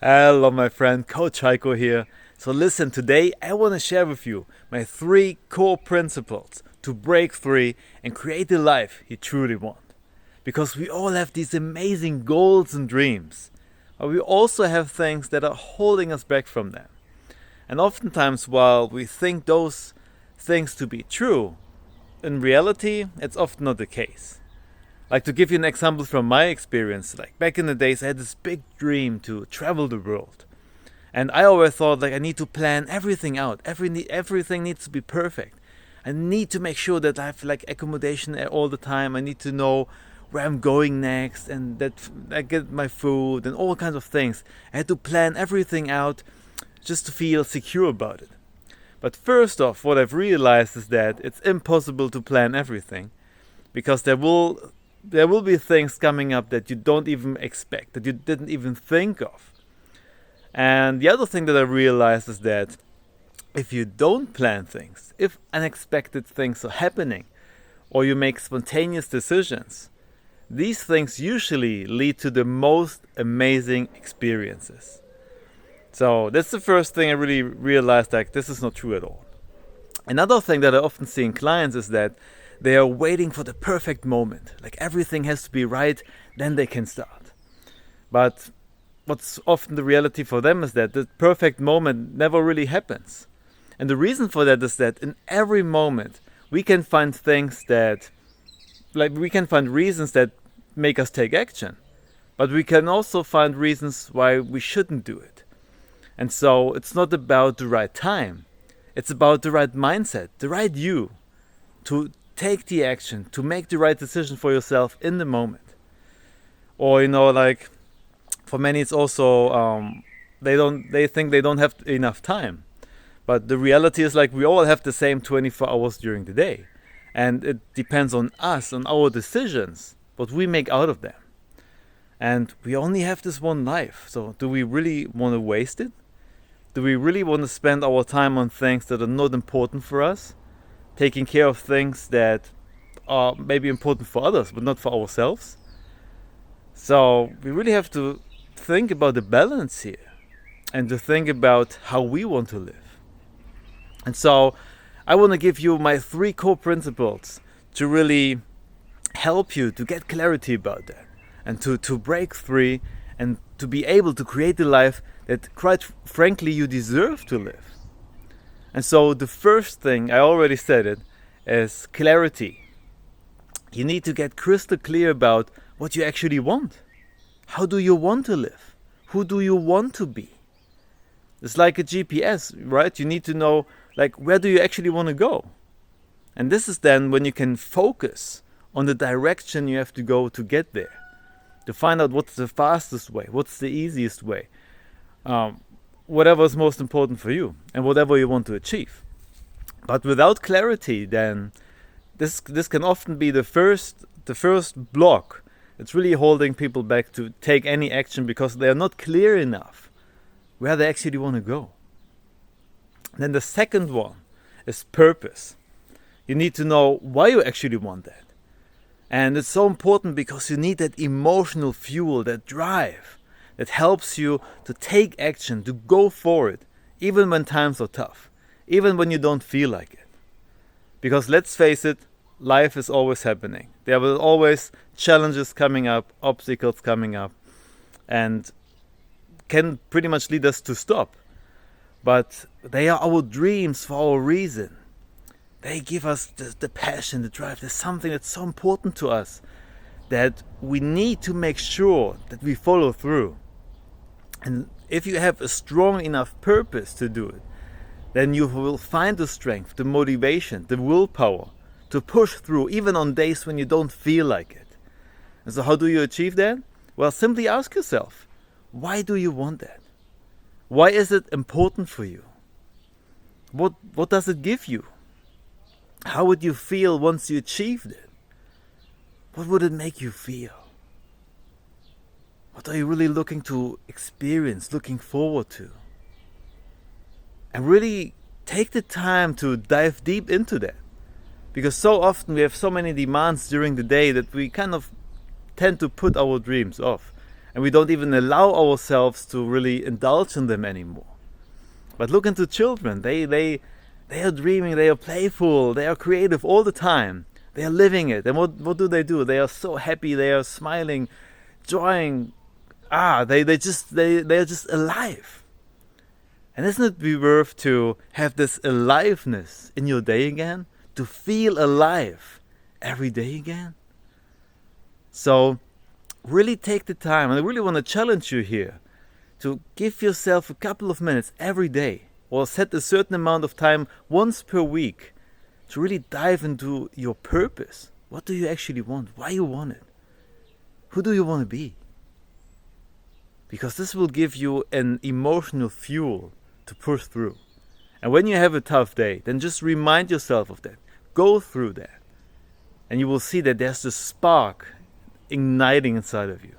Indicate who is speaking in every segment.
Speaker 1: Hello, my friend, Coach Heiko here. So, listen, today I want to share with you my 3 core principles to break free and create the life you truly want. Because we all have these amazing goals and dreams, but we also have things that are holding us back from them. And oftentimes, while we think those things to be true, in reality, it's often not the case. Like, to give you an example from my experience, like back in the days, I had this big dream to travel the world. And I always thought, like, I need to plan everything out. Everything needs to be perfect. I need to make sure that I have like accommodation all the time. I need to know where I'm going next and that I get my food and all kinds of things. I had to plan everything out just to feel secure about it. But first off, what I've realized is that it's impossible to plan everything, because there will be things coming up that you don't even expect, that you didn't even think of. And the other thing that I realized is that if you don't plan things, if unexpected things are happening, or you make spontaneous decisions, these things usually lead to the most amazing experiences. So that's the first thing I really realized, like, this is not true at all. Another thing that I often see in clients is that they are waiting for the perfect moment. Like, everything has to be right, then they can start. But what's often the reality for them is that the perfect moment never really happens. And the reason for that is that in every moment we can find things that, like, we can find reasons that make us take action. But we can also find reasons why we shouldn't do it. And so it's not about the right time. It's about the right mindset, the right you, to take the action, to make the right decision for yourself in the moment. Or, like, for many it's also they think they don't have enough time. But the reality is, like, we all have the same 24 hours during the day, and it depends on us, on our decisions, what we make out of them. And we only have this one life, so do we really want to waste it? Do we really want to spend our time on things that are not important for us, taking care of things that are maybe important for others but not for ourselves? So we really have to think about the balance here, and to think about how we want to live. And so I want to give you my 3 core principles to really help you to get clarity about that, and to break free, and to be able to create the life that, quite frankly, you deserve to live. And so the first thing, I already said it, is clarity. You need to get crystal clear about what you actually want. How do you want to live? Who do you want to be? It's like a GPS, right? You need to know, like, where do you actually want to go? And this is then when you can focus on the direction you have to go to get there, to find out what's the fastest way, what's the easiest way, whatever is most important for you and whatever you want to achieve. But without clarity, then this can often be the first block. It's really holding people back to take any action, because they are not clear enough where they actually want to go. Then the second one is purpose. You need to know why you actually want that. And it's so important, because you need that emotional fuel, that drive, that helps you to take action, to go for it, even when times are tough, even when you don't feel like it. Because let's face it, life is always happening. There will always challenges coming up, obstacles coming up, and can pretty much lead us to stop. But they are our dreams for a reason. They give us the passion, the drive. There's something that's so important to us that we need to make sure that we follow through. And if you have a strong enough purpose to do it, then you will find the strength, the motivation, the willpower to push through, even on days when you don't feel like it. And so how do you achieve that? Well, simply ask yourself, why do you want that? Why is it important for you? What does it give you? How would you feel once you achieved it? What would it make you feel? What are you really looking to experience, looking forward to? And really take the time to dive deep into that. Because so often we have so many demands during the day that we kind of tend to put our dreams off. and we don't even allow ourselves to really indulge in them anymore. But look into children. They are dreaming, they are playful, they are creative all the time. They are living it. And what do? They are so happy, they are smiling, drawing. They are just alive. And isn't it be worth to have this aliveness in your day again? To feel alive every day again? So really take the time, and I really want to challenge you here to give yourself a couple of minutes every day, or set a certain amount of time once per week, to really dive into your purpose. What do you actually want? Why you want it? Who do you want to be? Because this will give you an emotional fuel to push through. And when you have a tough day, then just remind yourself of that. Go through that. And you will see that there's this spark igniting inside of you.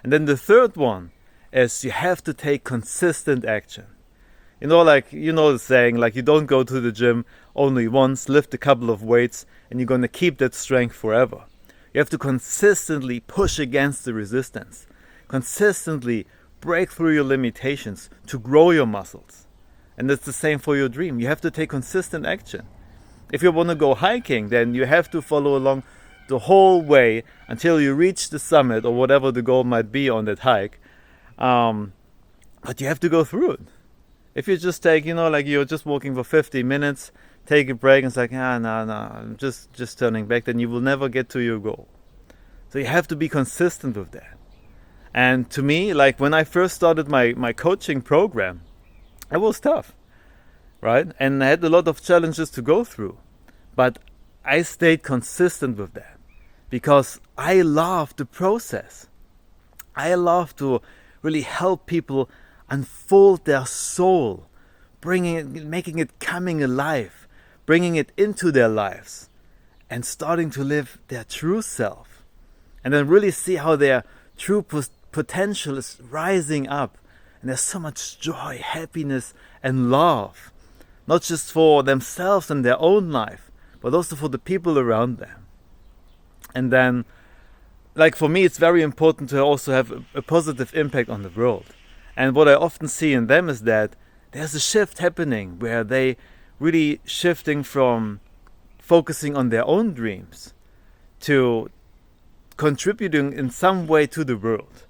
Speaker 1: And then the third one is you have to take consistent action. The saying, like, you don't go to the gym only once, lift a couple of weights, and you're going to keep that strength forever. You have to consistently push against the resistance. Consistently break through your limitations to grow your muscles. And it's the same for your dream. You have to take consistent action. If you want to go hiking, then you have to follow along the whole way until you reach the summit, or whatever the goal might be on that hike. But you have to go through it. If you just take, you're just walking for 50 minutes, take a break, and it's like, no, I'm just turning back, then you will never get to your goal. So you have to be consistent with that. And to me, like when I first started my coaching program, it was tough, right? And I had a lot of challenges to go through. But I stayed consistent with that because I love the process. I love to really help people unfold their soul, making it coming alive, bringing it into their lives, and starting to live their true self. And then really see how their true potential is rising up. And there's so much joy, happiness, and love. Not just for themselves and their own life, but also for the people around them. And then, like for me, it's very important to also have a positive impact on the world. And what I often see in them is that there's a shift happening where they really shifting from focusing on their own dreams to contributing in some way to the world,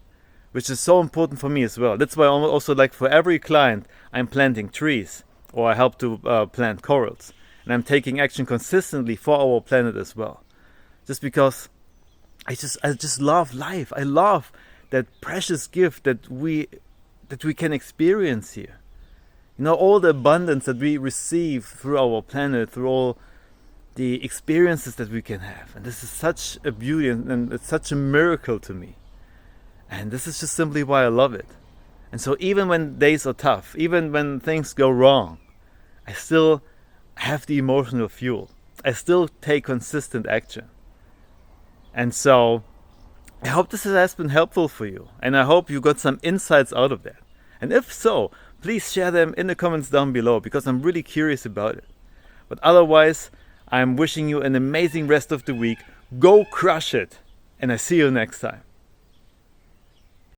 Speaker 1: which is so important for me as well. That's why I also, like, for every client, I'm planting trees, or I help to plant corals. And I'm taking action consistently for our planet as well. Just because I just love life. I love that precious gift that we can experience here. All the abundance that we receive through our planet, through all the experiences that we can have. And this is such a beauty, and it's such a miracle to me. And this is just simply why I love it. And so even when days are tough, even when things go wrong, I still have the emotional fuel. I still take consistent action. And so I hope this has been helpful for you. And I hope you got some insights out of that. And if so, please share them in the comments down below, because I'm really curious about it. But otherwise, I'm wishing you an amazing rest of the week. Go crush it. And I see you next time.